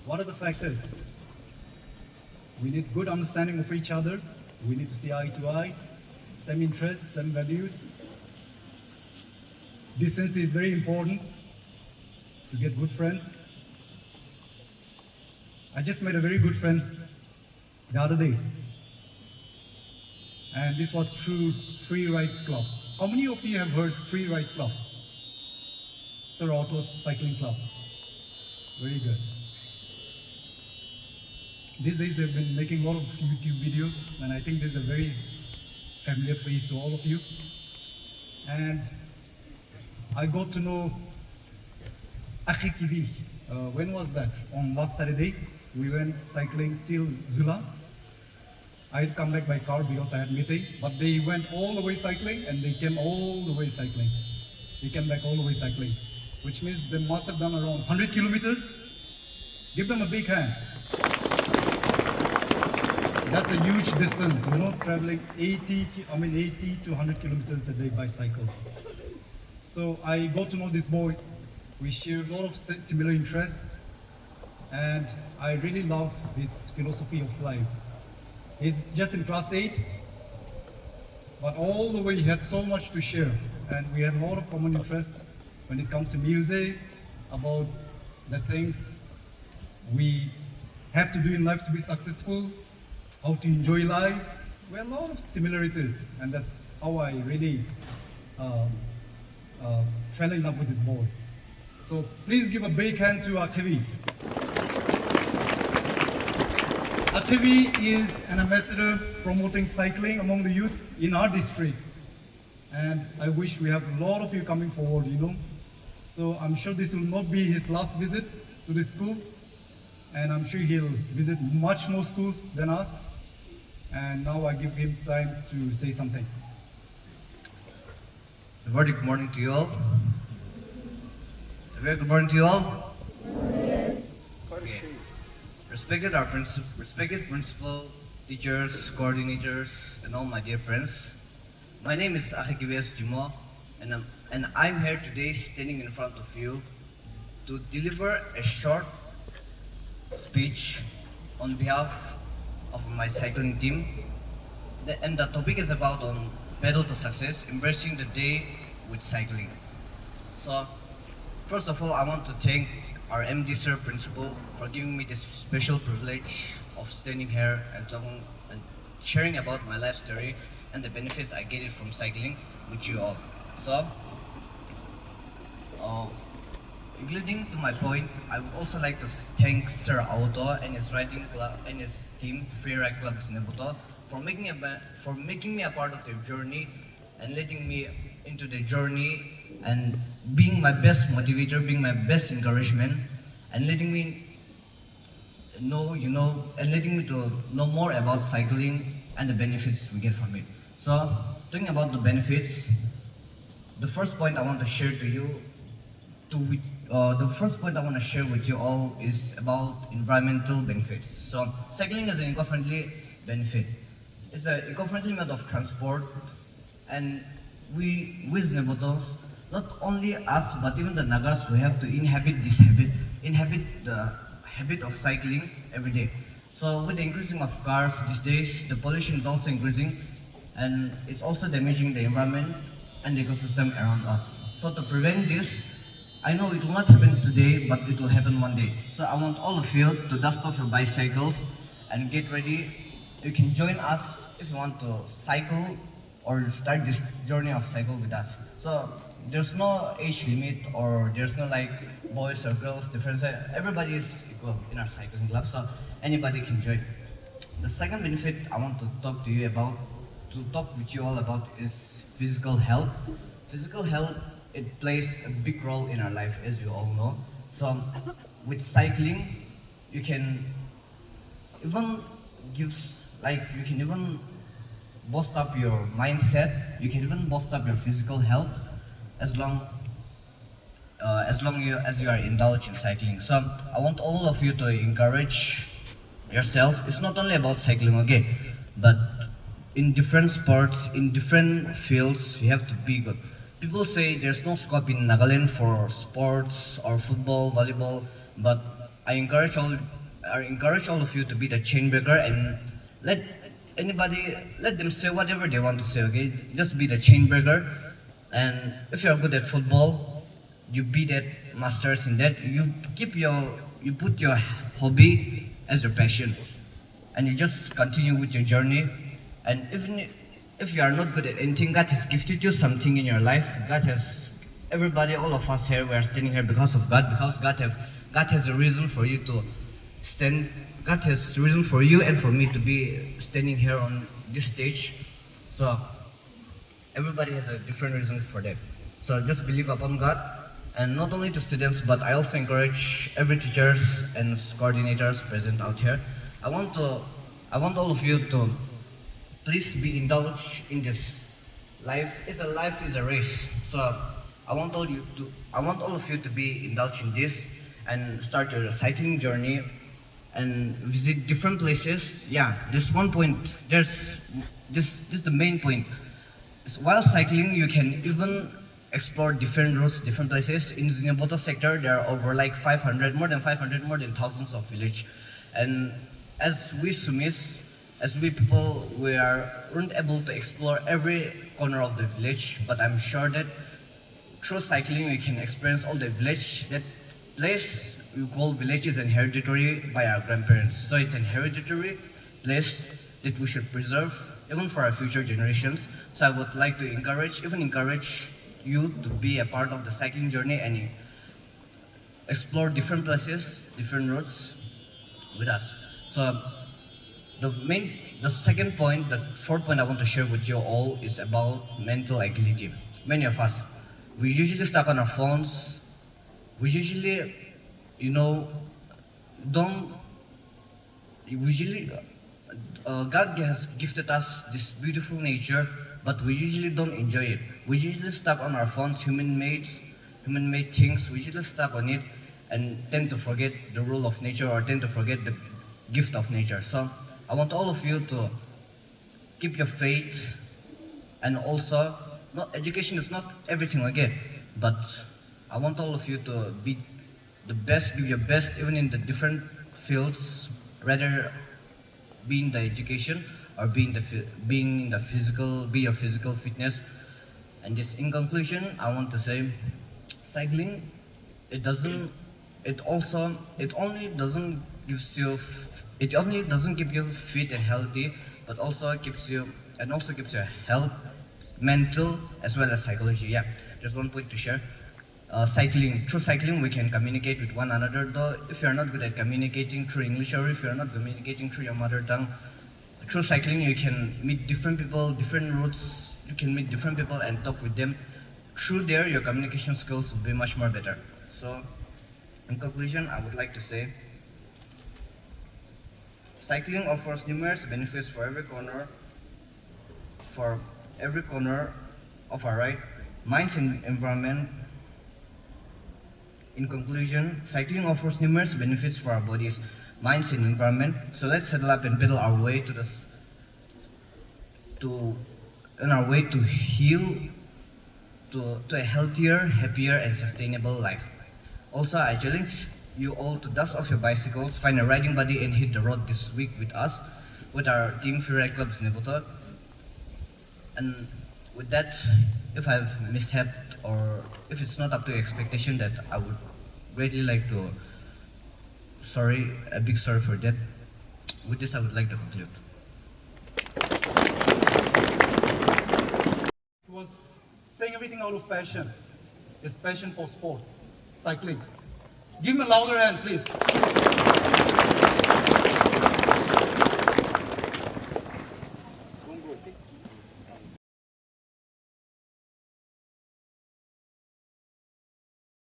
What are the factors? We need good understanding of each other. We need to see eye to eye, same interests, same values. Decency is very important to get good friends. I just made a very good friend the other day, and this was through Free Ride Club. How many of you have heard Free Ride Club? Sir Otto's Cycling Club. Very good. These days they've been making a lot of YouTube videos, and I think this is a very familiar face to all of you. And I got to know Akhi Kivi. When was that? On last Saturday, we went cycling till Zula. I had come back by car because I had meeting, but they went all the way cycling and they came all the way cycling. They came back all the way cycling, which means they must have done around 100 kilometers. Give them a big hand. That's a huge distance, you know, traveling 80 to 100 kilometers a day by cycle. So I got to know this boy. We share a lot of similar interests, and I really love his philosophy of life. He's just in class 8, but all the way he had so much to share, and we had a lot of common interests when it comes to music, about the things we have to do in life to be successful, how to enjoy life. We have a lot of similarities, and that's how I really fell in love with this boy. So please give a big hand to Akhivi. Akhivi is an ambassador promoting cycling among the youth in our district. And I wish we have a lot of you coming forward, you know. So I'm sure this will not be his last visit to this school. And I'm sure he'll visit much more schools than us. And now I give him time to say something. A very good morning to you all. A very good morning to you all. Okay. Respected principal, teachers, coordinators, and all my dear friends. My name is Ahikivias Jumo, and I'm here today standing in front of you to deliver a short speech on behalf of my cycling team. And the topic is about on Pedal to Success, embracing the day with cycling. So, first of all, I want to thank our MD Sir Principal for giving me this special privilege of standing here and talking and sharing about my life story and the benefits I get it from cycling with you all. So, including to my point, I would also like to thank Sir Auto and his riding club and his team, Free Ride Club Sinebuto, for making me a part of their journey and letting me into the journey and being my best motivator, being my best encouragement, and letting me know, and letting me to know more about cycling and the benefits we get from it. So, talking about the benefits, the first point I want to share to you, the first point I want to share with you all is about environmental benefits. So, cycling is an eco-friendly benefit. It's an eco-friendly mode of transport, and we Znebotos, not only us but even the Nagas, we have to inhabit the habit of cycling every day. So with the increasing of cars these days, the pollution is also increasing, and it's also damaging the environment and the ecosystem around us. So to prevent this, I know it will not happen today, but it will happen one day. So I want all of you to dust off your bicycles and get ready. You can join us if you want to cycle or start this journey of cycle with us. So there's no age limit, or there's no like boys or girls difference. Everybody is equal in our cycling club, so anybody can join. The second benefit I want to talk with you all about is physical health. Physical health, it plays a big role in our life, as you all know. So with cycling, you can even boost up your mindset. You can even boost up your physical health as long as you are indulged in cycling. So I want all of you to encourage yourself. It's not only about cycling, okay, but in different sports, in different fields, you have to be good. People say there's no scope in Nagaland for sports or football, volleyball, but I encourage all of you to be the chain breaker and let let them say whatever they want to say. Okay, just be the chain breaker. And if you are good at football, you be that masters in that. You put your hobby as your passion, and you just continue with your journey. And even if you are not good at anything, God has gifted you something in your life. Everybody, all of us here, we are standing here because of God, because God has a reason for you to stand. God has a reason for you and for me to be standing here on this stage. So everybody has a different reason for that. So just believe upon God, and not only to students, but I also encourage every teachers and coordinators present out here. I want all of you to please be indulged in this. Life is a race. So I want all of you to be indulged in this and start your cycling journey and visit different places. Yeah, there's one point. There's this is the main point. While cycling, you can even explore different routes, different places. In Zinaboto sector, there are over like 500, more than 500, more than thousands of village. And as we Sumis, as we people, weren't able to explore every corner of the village, but I'm sure that through cycling, we can experience all the village. That place we call village is an hereditary by our grandparents. So it's an hereditary place that we should preserve even for our future generations. So I would like to encourage you to be a part of the cycling journey and explore different places, different routes with us. So the second point, the fourth point I want to share with you all is about mental agility. Many of us, we usually stuck on our phones. We usually, don't. Usually, God has gifted us this beautiful nature, but we usually don't enjoy it. We usually stuck on our phones, human-made things. We usually stuck on it and tend to forget the rule of nature or tend to forget the gift of nature. So I want all of you to keep your faith, and also, education is not everything again, but I want all of you to be the best, give your best even in the different fields, rather be in the education or be your physical fitness. And just in conclusion, I want to say, cycling, it only doesn't keep you fit and healthy, but also keeps your health, mental as well as psychology. Yeah, just one point to share. Through cycling, we can communicate with one another. Though, if you're not good at communicating through English or if you're not communicating through your mother tongue, through cycling, you can meet different people, different routes. You can meet different people and talk with them. Through there, your communication skills will be much more better. So, in conclusion, I would like to say, cycling offers numerous benefits for every corner of our right, minds and environment. In conclusion, cycling offers numerous benefits for our bodies, minds and environment. So let's settle up and pedal our way to heal, to a healthier, happier and sustainable life. Also, I challenge you all to dust off your bicycles, find a riding buddy and hit the road this week with us, with our team Free Ride Club Zinaboto. And with that, if I've mishapped or if it's not up to your expectation, that I would greatly like to a big sorry for that. With this, I would like to conclude. He was saying everything out of passion. His passion for sport, cycling. Give him a louder hand, please.